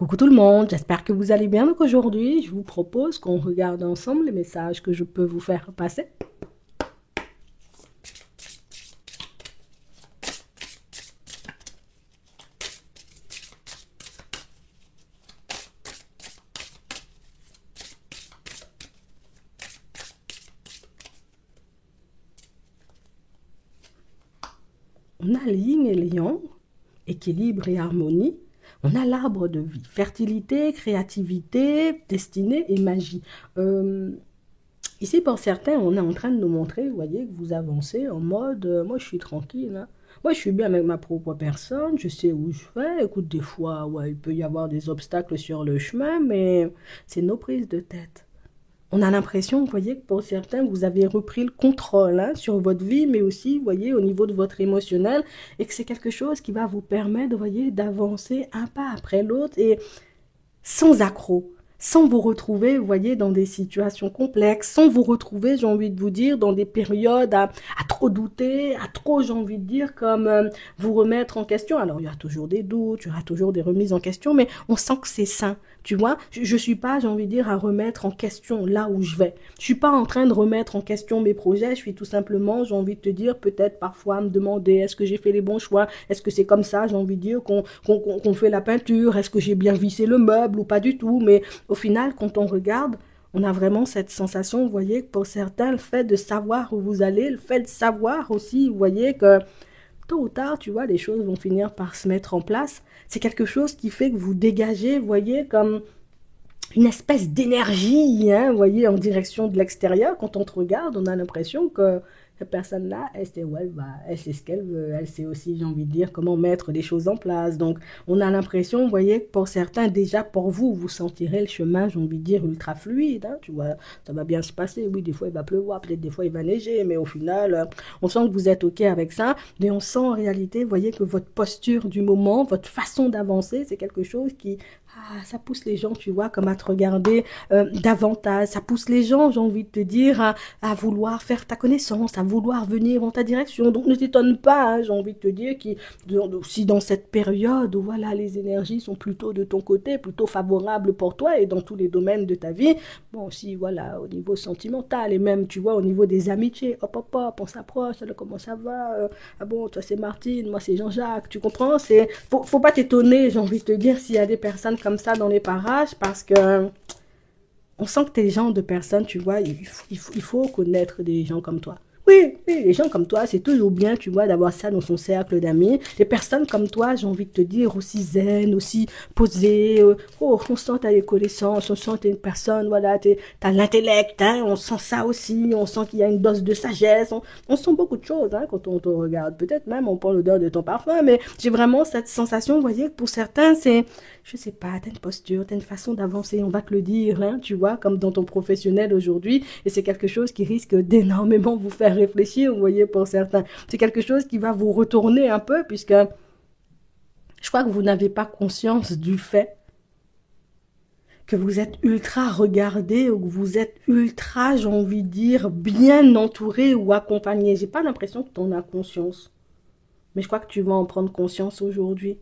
Coucou tout le monde, j'espère que vous allez bien. Donc aujourd'hui, je vous propose qu'on regarde ensemble les messages que je peux vous faire passer. On a le yin et le yang, équilibre et harmonie. On a l'arbre de vie, fertilité, créativité, destinée et magie. Euh, Ici, pour certains, on est en train de nous montrer, vous voyez, que vous avancez en mode, moi je suis tranquille, hein. Moi je suis bien avec ma propre personne, je sais où je vais. Écoute, des fois, ouais, il peut y avoir des obstacles sur le chemin, mais c'est nos prises de tête. On a l'impression, vous voyez, que pour certains, vous avez repris le contrôle hein, sur votre vie, mais aussi, vous voyez, au niveau de votre émotionnel, et que c'est quelque chose qui va vous permettre, vous voyez, d'avancer un pas après l'autre et sans accroc, sans vous retrouver, vous voyez, dans des situations complexes, sans vous retrouver, j'ai envie de vous dire, dans des périodes à trop douter, à trop, j'ai envie de dire, comme vous remettre en question. Alors, il y a toujours des doutes, il y aura toujours des remises en question, mais on sent que c'est sain. Tu vois, je suis pas, j'ai envie de dire, à remettre en question là où je vais. Je suis pas en train de remettre en question mes projets. Je suis tout simplement, j'ai envie de te dire, peut-être parfois à me demander est-ce que j'ai fait les bons choix, est-ce que c'est comme ça, j'ai envie de dire, qu'on fait la peinture, est-ce que j'ai bien vissé le meuble ou pas du tout. Mais au final, quand on regarde, on a vraiment cette sensation, vous voyez, que pour certains, le fait de savoir où vous allez, le fait de savoir aussi, vous voyez, que tôt ou tard, tu vois, les choses vont finir par se mettre en place. C'est quelque chose qui fait que vous dégagez, vous voyez, comme une espèce d'énergie, hein, vous voyez, en direction de l'extérieur. Quand on te regarde, on a l'impression que cette personne-là, elle sait où elle va, elle sait ce qu'elle veut, elle sait aussi, j'ai envie de dire, comment mettre les choses en place. Donc, on a l'impression, vous voyez, que pour certains, déjà pour vous, vous sentirez le chemin, j'ai envie de dire, ultra fluide, hein, tu vois, ça va bien se passer. Oui, des fois, il va pleuvoir, peut-être des fois, il va neiger, mais au final, on sent que vous êtes OK avec ça, mais on sent en réalité, vous voyez, que votre posture du moment, votre façon d'avancer, c'est quelque chose qui ça pousse les gens, tu vois, comme à te regarder davantage. Ça pousse les gens, j'ai envie de te dire, à vouloir faire ta connaissance, à vouloir venir en ta direction. Donc ne t'étonne pas, hein, j'ai envie de te dire, si dans cette période où voilà, les énergies sont plutôt de ton côté, plutôt favorables pour toi et dans tous les domaines de ta vie, bon, aussi, voilà, au niveau sentimental et même, tu vois, au niveau des amitiés, hop, hop, hop, on s'approche, alors comment ça va ah bon, toi c'est Martine, moi c'est Jean-Jacques, tu comprends? Faut pas t'étonner, j'ai envie de te dire, s'il y a des personnes comme ça dans les parages, parce que on sent que t'es le genre de personne, tu vois, il faut connaître des gens comme toi. Oui, oui, les gens comme toi, c'est toujours bien, tu vois, d'avoir ça dans son cercle d'amis. Des personnes comme toi, j'ai envie de te dire, aussi zen, aussi posées. Oh, on sent t'as les connaissances, on sent t'es une personne, voilà, t'as l'intellect, hein, on sent ça aussi, on sent qu'il y a une dose de sagesse, on sent beaucoup de choses hein, quand on te regarde. Peut-être même on prend l'odeur de ton parfum, mais j'ai vraiment cette sensation, vous voyez, que pour certains, c'est, je sais pas, t'as une posture, t'as une façon d'avancer, on va te le dire, hein, tu vois, comme dans ton professionnel aujourd'hui, et c'est quelque chose qui risque d'énormément vous faire réfléchir, vous voyez, pour certains. C'est quelque chose qui va vous retourner un peu, puisque je crois que vous n'avez pas conscience du fait que vous êtes ultra regardé ou que vous êtes ultra, j'ai envie de dire, bien entouré ou accompagné. J'ai pas l'impression que tu en as conscience, mais je crois que tu vas en prendre conscience aujourd'hui.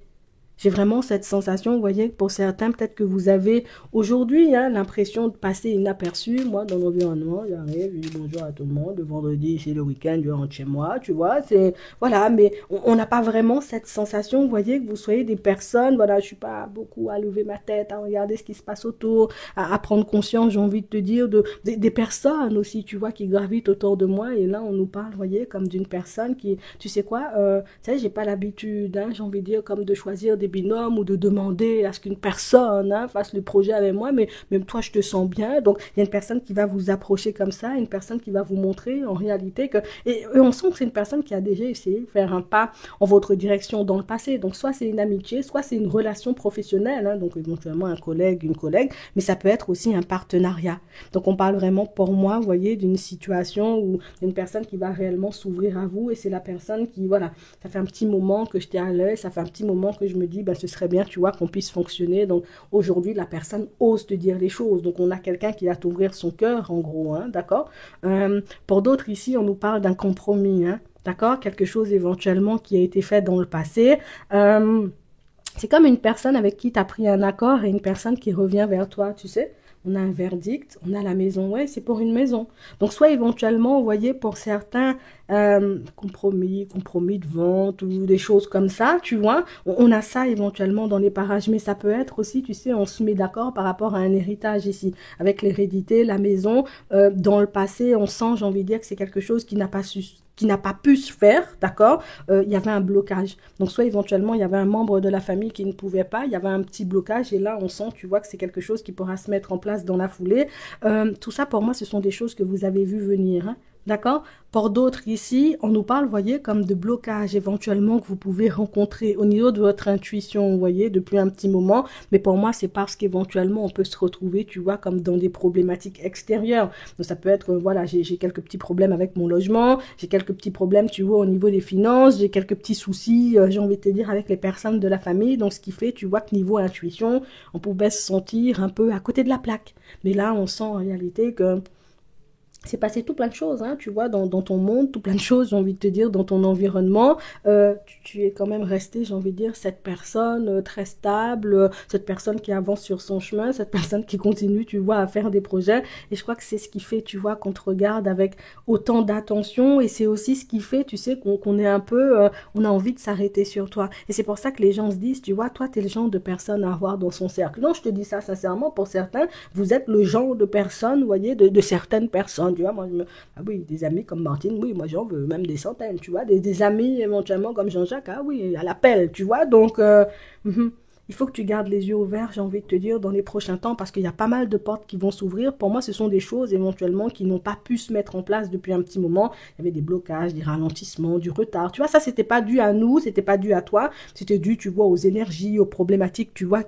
J'ai vraiment cette sensation, vous voyez, pour certains, peut-être que vous avez aujourd'hui hein, l'impression de passer inaperçu. Moi, dans l'environnement, j'arrive, je dis bonjour à tout le monde. Le vendredi, c'est le week-end, je rentre chez moi, tu vois. Voilà, mais on n'a pas vraiment cette sensation, vous voyez, que vous soyez des personnes. Voilà, je suis pas beaucoup à lever ma tête, à regarder ce qui se passe autour, à prendre conscience, j'ai envie de te dire, des personnes aussi, tu vois, qui gravitent autour de moi. Et là, on nous parle, vous voyez, comme d'une personne qui, tu sais quoi, tu sais, j'ai pas l'habitude, hein, j'ai envie de dire, comme de choisir des binômes ou de demander à ce qu'une personne hein, fasse le projet avec moi, mais même toi, je te sens bien. Donc, il y a une personne qui va vous approcher comme ça, une personne qui va vous montrer en réalité que... Et on sent que c'est une personne qui a déjà essayé de faire un pas en votre direction dans le passé. Donc, soit c'est une amitié, soit c'est une relation professionnelle, hein, donc éventuellement un collègue, une collègue, mais ça peut être aussi un partenariat. Donc, on parle vraiment, pour moi, vous voyez, d'une situation où une personne qui va réellement s'ouvrir à vous et c'est la personne qui, voilà, ça fait un petit moment que je t'ai à l'œil, ça fait un petit moment que je me dis, ben, ce serait bien, tu vois, qu'on puisse fonctionner. Donc, aujourd'hui, la personne ose te dire les choses. Donc, on a quelqu'un qui va t'ouvrir son cœur, en gros, hein, d'accord pour d'autres, ici, on nous parle d'un compromis, hein, d'accord. Quelque chose éventuellement qui a été fait dans le passé. C'est comme une personne avec qui tu as pris un accord et une personne qui revient vers toi, tu sais. On a un verdict, on a la maison, ouais, c'est pour une maison. Donc, soit éventuellement, vous voyez, pour certains compromis de vente ou des choses comme ça, tu vois, on a ça éventuellement dans les parages, mais ça peut être aussi, tu sais, on se met d'accord par rapport à un héritage ici, avec l'hérédité, la maison. Dans le passé, on sent, j'ai envie de dire que c'est quelque chose qui n'a pas pu se faire, d'accord, il y avait un blocage. Donc, soit éventuellement, il y avait un membre de la famille qui ne pouvait pas, il y avait un petit blocage, et là, on sent, tu vois, que c'est quelque chose qui pourra se mettre en place dans la foulée. Tout ça, pour moi, ce sont des choses que vous avez vu venir, hein. D'accord? Pour d'autres ici, on nous parle, vous voyez, comme de blocage éventuellement que vous pouvez rencontrer au niveau de votre intuition, vous voyez, depuis un petit moment. Mais pour moi, c'est parce qu'éventuellement, on peut se retrouver, tu vois, comme dans des problématiques extérieures. Donc, ça peut être, voilà, j'ai quelques petits problèmes avec mon logement, j'ai quelques petits problèmes, tu vois, au niveau des finances, j'ai quelques petits soucis, j'ai envie de te dire, avec les personnes de la famille. Donc, ce qui fait, tu vois, que niveau intuition, on pouvait se sentir un peu à côté de la plaque. Mais là, on sent en réalité que c'est passé tout plein de choses, hein, tu vois, dans ton monde, tout plein de choses, j'ai envie de te dire, dans ton environnement. Tu es quand même resté, j'ai envie de dire, cette personne très stable, cette personne qui avance sur son chemin, cette personne qui continue, tu vois, à faire des projets. Et je crois que c'est ce qui fait, tu vois, qu'on te regarde avec autant d'attention. Et c'est aussi ce qui fait, tu sais, qu'on est un peu, on a envie de s'arrêter sur toi. Et c'est pour ça que les gens se disent, tu vois, toi, tu es le genre de personne à avoir dans son cercle. Non, je te dis ça sincèrement, pour certains, vous êtes le genre de personne, vous voyez, de certaines personnes. Tu vois, ah oui, des amis comme Martine, oui, moi j'en veux même des centaines, tu vois, des amis éventuellement comme Jean-Jacques, ah oui, à l'appel, tu vois, donc il faut que tu gardes les yeux ouverts, j'ai envie de te dire, dans les prochains temps, parce qu'il y a pas mal de portes qui vont s'ouvrir. Pour moi, ce sont des choses éventuellement qui n'ont pas pu se mettre en place depuis un petit moment. Il y avait des blocages, des ralentissements, du retard. Tu vois, ça, c'était pas dû à nous, c'était pas dû à toi. C'était dû, tu vois, aux énergies, aux problématiques, tu vois,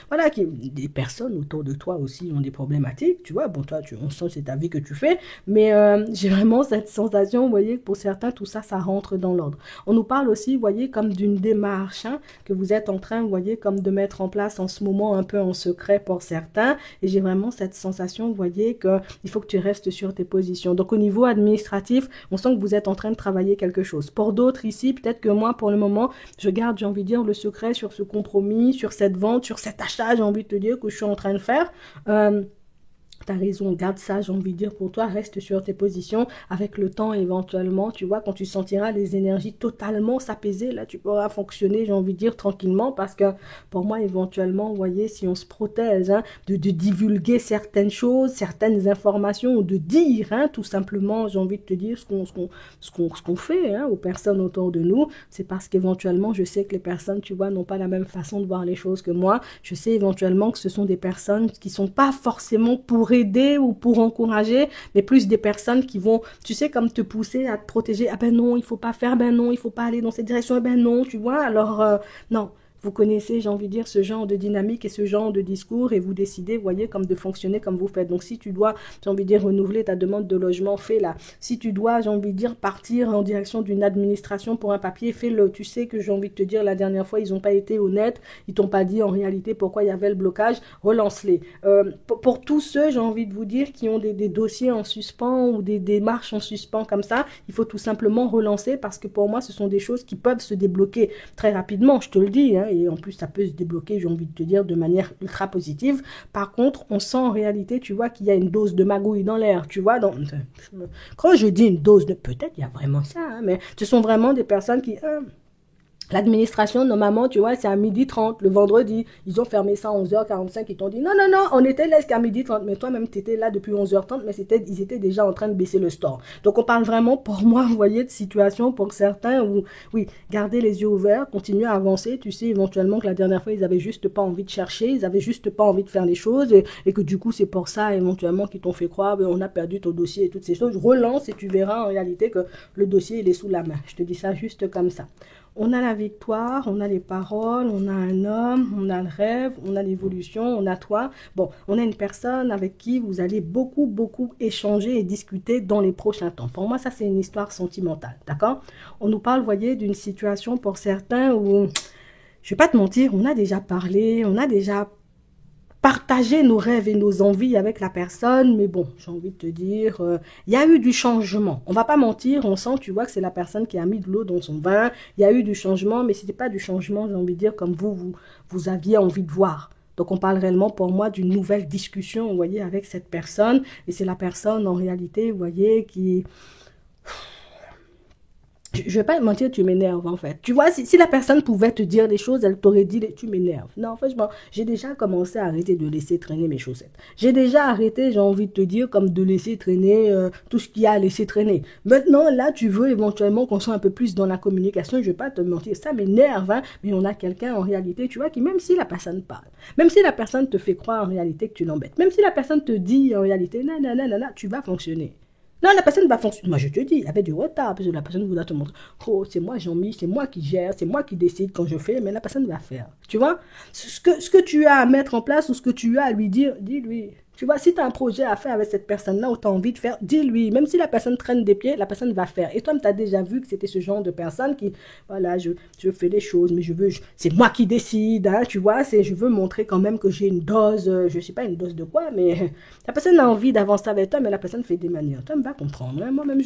voilà, des personnes autour de toi aussi ont des problématiques, tu vois. Bon, toi, on sent c'est ta vie que tu fais, mais j'ai vraiment cette sensation, vous voyez, que pour certains, tout ça, ça rentre dans l'ordre. On nous parle aussi, vous voyez, comme d'une démarche, hein, que vous êtes en train, vous voyez, comme de mettre en place en ce moment un peu en secret pour certains, et j'ai vraiment cette sensation, vous voyez, qu'il faut que tu restes sur tes positions. Donc au niveau administratif, on sent que vous êtes en train de travailler quelque chose. Pour d'autres ici, peut-être que moi, pour le moment, je garde, j'ai envie de dire, le secret sur ce compromis, sur cette vente, sur cet achat, j'ai envie de te dire, que je suis en train de faire. T'as raison, garde ça, j'ai envie de dire pour toi, reste sur tes positions. Avec le temps, éventuellement, tu vois, quand tu sentiras les énergies totalement s'apaiser, là, tu pourras fonctionner, j'ai envie de dire, tranquillement, parce que pour moi, éventuellement, vous voyez, si on se protège, hein, de divulguer certaines choses, certaines informations, ou de dire, hein, tout simplement, j'ai envie de te dire, ce qu'on fait, hein, aux personnes autour de nous, c'est parce qu'éventuellement, je sais que les personnes, tu vois, n'ont pas la même façon de voir les choses que moi. Je sais éventuellement que ce sont des personnes qui sont pas forcément pour aider ou pour encourager, mais plus des personnes qui vont, tu sais, comme te pousser à te protéger. Ah ben non, il faut pas faire, ben non, il faut pas aller dans cette direction, ben non, tu vois. Alors, non. Vous connaissez, j'ai envie de dire, ce genre de dynamique et ce genre de discours et vous décidez, vous voyez, comme de fonctionner comme vous faites. Donc, si tu dois, j'ai envie de dire, renouveler ta demande de logement, fais-la. Si tu dois, j'ai envie de dire, partir en direction d'une administration pour un papier, fais-le. Tu sais que j'ai envie de te dire, la dernière fois, ils n'ont pas été honnêtes. Ils t'ont pas dit en réalité pourquoi il y avait le blocage. Relance-les. Pour tous ceux, j'ai envie de vous dire, qui ont des dossiers en suspens ou des démarches en suspens comme ça, il faut tout simplement relancer parce que pour moi, ce sont des choses qui peuvent se débloquer très rapidement, je te le dis, hein, et en plus, ça peut se débloquer, j'ai envie de te dire, de manière ultra positive. Par contre, on sent en réalité, tu vois, qu'il y a une dose de magouille dans l'air, tu vois. Quand je dis une dose de... Peut-être, il y a vraiment ça, hein, mais ce sont vraiment des personnes qui... l'administration, normalement, tu vois, c'est à 12h30 le vendredi. Ils ont fermé ça à 11h45. Ils t'ont dit, non, non, non, on était là jusqu'à 12h30. Mais toi-même, tu étais là depuis 11h30, mais ils étaient déjà en train de baisser le store. Donc, on parle vraiment, pour moi, vous voyez, de situation pour certains où, oui, gardez les yeux ouverts, continuez à avancer. Tu sais, éventuellement, que la dernière fois, ils avaient juste pas envie de chercher, ils avaient juste pas envie de faire les choses et que du coup, c'est pour ça, éventuellement, qu'ils t'ont fait croire, on a perdu ton dossier et toutes ces choses. Relance et tu verras en réalité que le dossier, il est sous la main. Je te dis ça juste comme ça. On a la victoire, on a les paroles, on a un homme, on a le rêve, on a l'évolution, on a toi. Bon, on a une personne avec qui vous allez beaucoup, beaucoup échanger et discuter dans les prochains temps. Pour moi, ça, c'est une histoire sentimentale, d'accord? On nous parle, vous voyez, d'une situation pour certains où, je vais pas te mentir, on a déjà parlé, on a déjà partager nos rêves et nos envies avec la personne, mais bon, j'ai envie de te dire, il y a eu du changement. On va pas mentir, on sent, tu vois, que c'est la personne qui a mis de l'eau dans son vin. Il y a eu du changement, mais c'était pas du changement, j'ai envie de dire, comme vous aviez envie de voir. Donc, on parle réellement pour moi d'une nouvelle discussion, vous voyez, avec cette personne. Et c'est la personne, en réalité, vous voyez, qui, je vais pas te mentir, tu m'énerves en fait. Tu vois, si la personne pouvait te dire des choses, elle t'aurait dit, tu m'énerves. Non, franchement, j'ai déjà commencé à arrêter de laisser traîner mes chaussettes. J'ai déjà arrêté, j'ai envie de te dire, comme de laisser traîner tout ce qu'il y a à laisser traîner. Maintenant, là, tu veux éventuellement qu'on soit un peu plus dans la communication, je vais pas te mentir, ça m'énerve, hein, mais on a quelqu'un en réalité, tu vois, qui même si la personne parle, même si la personne te fait croire en réalité que tu l'embêtes, même si la personne te dit en réalité, nanana, tu vas fonctionner. Non, la personne va fonctionner. Moi, je te dis, il avait du retard, parce que la personne voudra te montrer. Oh, c'est moi, Jean-Mi, c'est moi qui gère, c'est moi qui décide quand je fais, mais la personne va faire. Tu vois, ce que tu as à mettre en place ou ce que tu as à lui dire, dis-lui. Tu vois, si tu as un projet à faire avec cette personne-là ou tu as envie de faire, dis-lui. Même si la personne traîne des pieds, la personne va faire. Et toi, tu as déjà vu que c'était ce genre de personne qui, voilà, je fais les choses, mais c'est moi qui décide, hein, tu vois. Je veux montrer quand même que j'ai une dose, je sais pas une dose de quoi, mais la personne a envie d'avancer avec toi, mais la personne fait des manières. Toi, me va comprendre. Hein. Moi-même,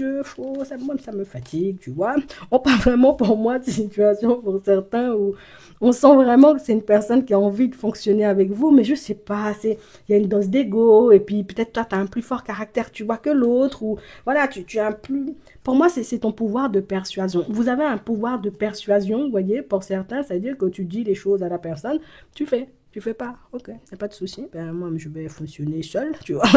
ça me fatigue, tu vois. On parle vraiment pour moi de situation pour certains où on sent vraiment que c'est une personne qui a envie de fonctionner avec vous, mais je sais pas, il y a une dose d'ego, et puis peut-être toi, tu as un plus fort caractère, tu vois, que l'autre, ou voilà, tu as un plus... Pour moi, c'est ton pouvoir de persuasion. Vous avez un pouvoir de persuasion, vous voyez, pour certains, c'est-à-dire que tu dis les choses à la personne, tu fais. Tu fais pas, ok, y a pas de souci. Ben moi, je vais fonctionner seul, tu vois.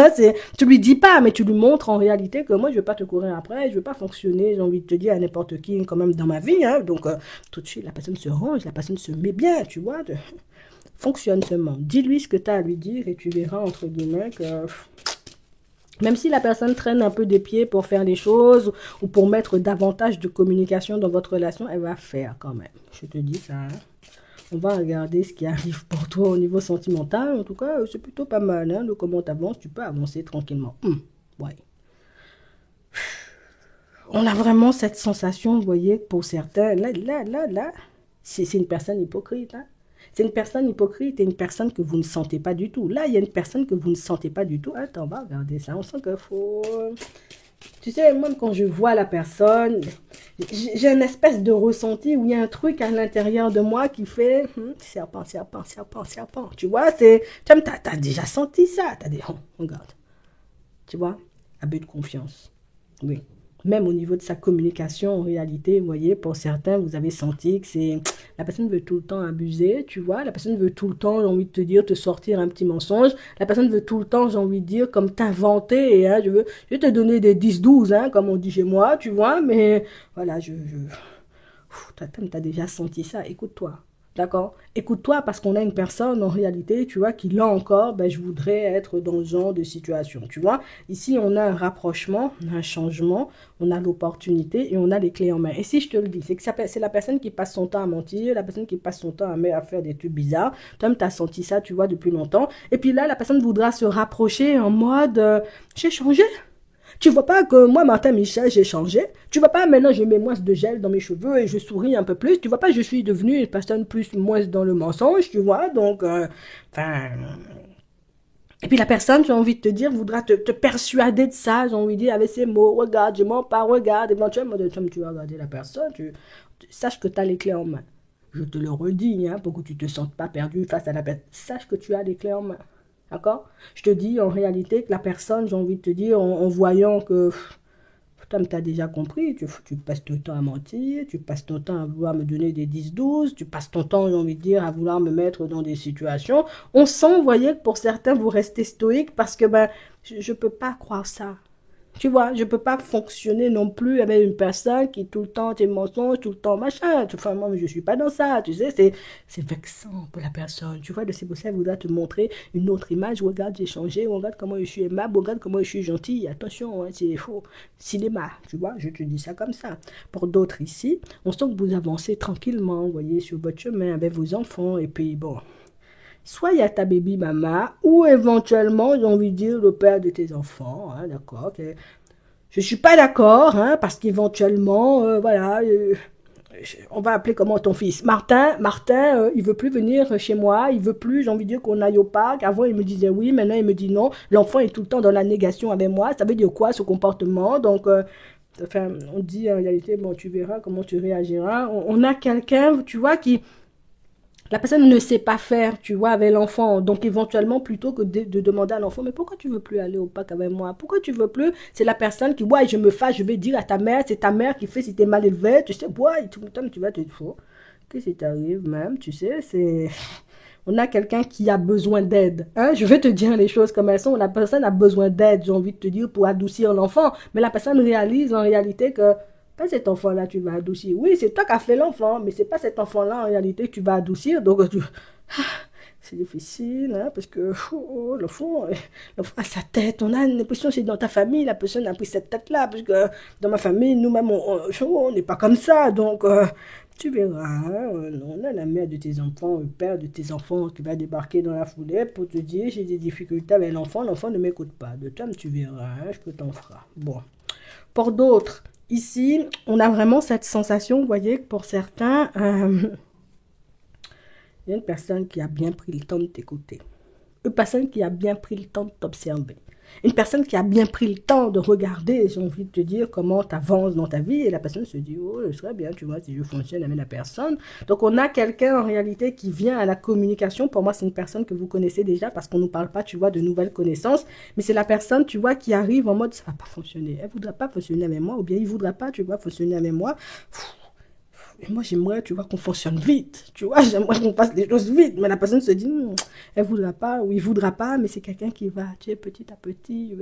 Tu lui dis pas, mais tu lui montres en réalité que moi, je vais pas te courir après, je vais pas fonctionner. J'ai envie de te dire à n'importe qui, quand même dans ma vie, hein. Donc tout de suite, la personne se range, la personne se met bien, tu vois. Fonctionne seulement. Dis-lui ce que tu as à lui dire et tu verras entre guillemets que même si la personne traîne un peu des pieds pour faire les choses ou pour mettre davantage de communication dans votre relation, elle va faire quand même. Je te dis ça. Hein. On va regarder ce qui arrive pour toi au niveau sentimental. En tout cas, c'est plutôt pas mal. Hein, de comment tu avances, tu peux avancer tranquillement. Ouais. On a vraiment cette sensation, vous voyez, pour certains. Là, c'est une personne hypocrite. Hein. C'est une personne hypocrite et une personne que vous ne sentez pas du tout. Là, il y a une personne que vous ne sentez pas du tout. Attends, on va regarder ça. On sent qu'il faut... Tu sais, même quand je vois la personne, j'ai une espèce de ressenti où il y a un truc à l'intérieur de moi qui fait serpent, serpent, serpent, serpent. Tu vois, t'as déjà senti ça. T'as dit, oh, regarde. Tu vois, abus de confiance. Oui. Même au niveau de sa communication, en réalité, vous voyez, pour certains, vous avez senti que la personne veut tout le temps abuser, tu vois. La personne veut tout le temps, j'ai envie de te dire, te sortir un petit mensonge. La personne veut tout le temps, j'ai envie de dire, comme t'inventer. Hein, je vais te donner des 10-12, hein, comme on dit chez moi, tu vois. Mais voilà, t'as déjà senti ça. Écoute-toi. D'accord? Écoute-toi parce qu'on a une personne en réalité, tu vois, qui là encore, je voudrais être dans ce genre de situation, tu vois. Ici, on a un rapprochement, on a un changement, on a l'opportunité et on a les clés en main. Et si je te le dis, c'est que c'est la personne qui passe son temps à mentir, la personne qui passe son temps à faire des trucs bizarres. Toi-même, tu as senti ça, tu vois, depuis longtemps. Et puis là, la personne voudra se rapprocher en mode, j'ai changé. Tu vois pas que moi, Martin Michel, j'ai changé. Tu vois pas, maintenant, je mets moins de gel dans mes cheveux et je souris un peu plus. Tu vois pas, je suis devenue une personne plus, moins dans le mensonge, tu vois. Donc, et puis la personne, j'ai envie de te dire, voudra te persuader de ça. J'ai envie de dire, avec ces mots, regarde, je mens pas, regarde. Éventuellement, tu vas regarder la personne, sache que tu as les clés en main. Je te le redis, hein, pour que tu te sentes pas perdu face à la personne. Sache que tu as les clés en main. D'accord? Je te dis en réalité que la personne, j'ai envie de te dire, en voyant que toi, tu as déjà compris, tu passes ton temps à mentir, tu passes ton temps à vouloir me donner des 10-12, tu passes ton temps, j'ai envie de dire, à vouloir me mettre dans des situations. On sent, vous voyez, que pour certains, vous restez stoïque parce que je ne peux pas croire ça. Tu vois, je peux pas fonctionner non plus avec une personne qui tout le temps tes mensonges, tout le temps machin. Enfin, moi, je suis pas dans ça, tu sais, c'est vexant pour la personne. Tu vois, de c'est pour ça, elle voudra te montrer une autre image. Regarde, j'ai changé, regarde comment je suis aimable, regarde comment je suis gentil. Attention, hein, c'est faux. Cinéma, tu vois, je te dis ça comme ça. Pour d'autres ici, on sent que vous avancez tranquillement, vous voyez, sur votre chemin avec vos enfants, et puis bon. Soit il y a ta baby mama, ou éventuellement, j'ai envie de dire, le père de tes enfants, hein, d'accord, okay. Je suis pas d'accord, hein, parce qu'éventuellement, voilà, On va appeler comment ton fils? Martin, il veut plus venir chez moi, il veut plus, j'ai envie de dire qu'on aille au parc. Avant, il me disait oui, maintenant, il me dit non. L'enfant est tout le temps dans la négation avec moi. Ça veut dire quoi, ce comportement? Donc, enfin, on dit en réalité, bon, tu verras comment tu réagiras. On a quelqu'un, tu vois, qui, la personne ne sait pas faire, tu vois, avec l'enfant. Donc, éventuellement, plutôt que de demander à l'enfant, mais pourquoi tu veux plus aller au parc avec moi? Pourquoi tu veux plus? C'est la personne qui, ouais, je me fâche, je vais dire à ta mère, c'est ta mère qui fait si t'es mal élevé, tu sais, ouais, tout le temps, tu vas te dire, qu'est-ce qui t'arrive même, tu sais, c'est... On a quelqu'un qui a besoin d'aide. Hein? Je vais te dire les choses comme elles sont. La personne a besoin d'aide, j'ai envie de te dire, pour adoucir l'enfant. Mais la personne réalise en réalité que pas cet enfant-là, tu vas adoucir. Oui, c'est toi qui as fait l'enfant, mais c'est pas cet enfant-là en réalité que tu vas adoucir. Donc, c'est difficile, hein, parce que l'enfant a sa tête. On a l'impression que c'est dans ta famille, la personne a pris cette tête-là. Parce que dans ma famille, nous-mêmes, on n'est pas comme ça. Donc, tu verras, hein, on a la mère de tes enfants, le père de tes enfants qui va débarquer dans la foulée pour te dire j'ai des difficultés avec l'enfant ne m'écoute pas. De toi, tu verras, hein, je peux t'en faire. Bon. Pour d'autres, ici, on a vraiment cette sensation, vous voyez, que pour certains, il y a une personne qui a bien pris le temps de t'écouter. Une personne qui a bien pris le temps de t'observer. Une personne qui a bien pris le temps de regarder, j'ai envie de te dire, comment tu avances dans ta vie. Et la personne se dit, oh, ce serait bien, tu vois, si je fonctionne avec la personne. Donc, on a quelqu'un, en réalité, qui vient à la communication. Pour moi, c'est une personne que vous connaissez déjà parce qu'on ne nous parle pas, tu vois, de nouvelles connaissances. Mais c'est la personne, tu vois, qui arrive en mode, ça ne va pas fonctionner. Elle ne voudra pas fonctionner avec moi ou bien il ne voudra pas, tu vois, fonctionner avec moi. Et moi, j'aimerais, tu vois, qu'on fonctionne vite. Tu vois, j'aimerais qu'on fasse les choses vite. Mais la personne se dit, elle ne voudra pas ou il ne voudra pas, mais c'est quelqu'un qui va, tu sais, petit à petit,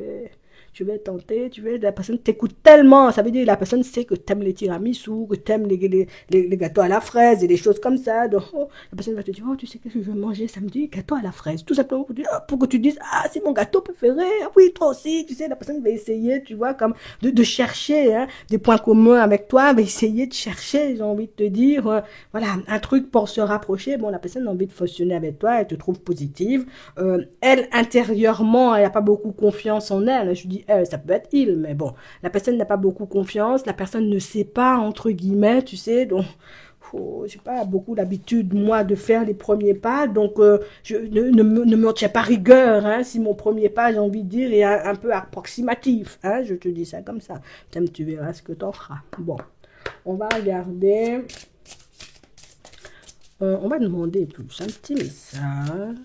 je vais tenter, tu vois, la personne t'écoute tellement. Ça veut dire que la personne sait que tu aimes les tiramisu, que tu aimes les gâteaux à la fraise et des choses comme ça. Donc, la personne va te dire, oh, tu sais qu'est-ce que je vais manger samedi? Gâteau à la fraise. Tout simplement pour que tu dises, ah, c'est mon gâteau préféré. Ah oui, toi aussi. Tu sais, la personne va essayer, tu vois, comme de chercher hein, des points communs avec toi, va essayer de chercher, j'ai envie de te dire, voilà, un truc pour se rapprocher. Bon, la personne a envie de fonctionner avec toi, elle te trouve positive. Elle, intérieurement, elle n'a pas beaucoup confiance en elle. Je dis elle, ça peut être il, mais bon, la personne n'a pas beaucoup confiance, la personne ne sait pas, entre guillemets, tu sais, donc j'ai pas beaucoup l'habitude, moi, de faire les premiers pas, donc je ne me tiens pas rigueur, hein, si mon premier pas, j'ai envie de dire, est un peu approximatif, hein, je te dis ça comme ça. Tu verras ce que t'en feras. Bon, on va regarder, on va demander plus un petit message.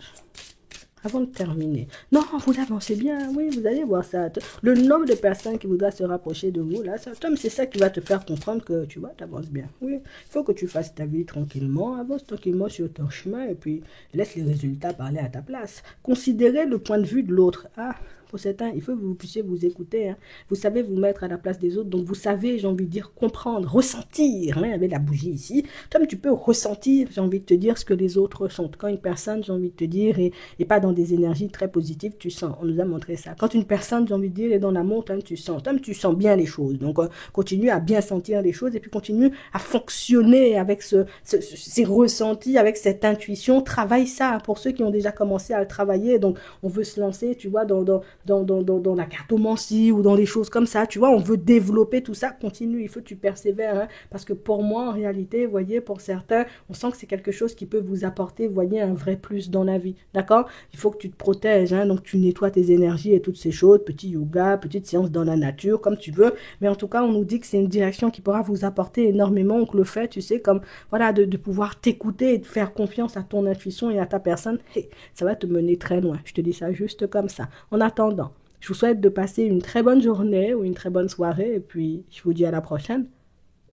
Avant de terminer. Non, vous avancez bien, oui, vous allez voir ça. Le nombre de personnes qui voudra se rapprocher de vous, là, c'est ça qui va te faire comprendre que, tu vois, tu avances bien. Oui, il faut que tu fasses ta vie tranquillement, avance tranquillement sur ton chemin et puis laisse les résultats parler à ta place. Considérez le point de vue de l'autre. Ah, pour certains, il faut que vous puissiez vous écouter. Hein. Vous savez vous mettre à la place des autres. Donc, vous savez, j'ai envie de dire, comprendre, ressentir. Hein, avec la bougie ici. Comme tu peux ressentir, j'ai envie de te dire, ce que les autres ressentent. Quand une personne, j'ai envie de te dire, est pas dans des énergies très positives, tu sens. On nous a montré ça. Quand une personne, j'ai envie de dire, est dans la montagne, tu sens. Tu sens bien les choses. Donc, continue à bien sentir les choses et puis continue à fonctionner avec ces ressentis, avec cette intuition. Travaille ça. Pour ceux qui ont déjà commencé à le travailler, donc, on veut se lancer, tu vois, dans la cartomancie ou dans des choses comme ça, tu vois, on veut développer tout ça, continue, il faut que tu persévères, hein, parce que pour moi, en réalité, vous voyez, pour certains, on sent que c'est quelque chose qui peut vous apporter, vous voyez, un vrai plus dans la vie, d'accord? Il faut que tu te protèges, hein, donc tu nettoies tes énergies et toutes ces choses, petit yoga, petite séance dans la nature, comme tu veux, mais en tout cas, on nous dit que c'est une direction qui pourra vous apporter énormément, donc le fait, tu sais, comme, voilà, de pouvoir t'écouter et de faire confiance à ton intuition et à ta personne, hey, ça va te mener très loin, je te dis ça juste comme ça. En attendant, je vous souhaite de passer une très bonne journée ou une très bonne soirée et puis je vous dis à la prochaine.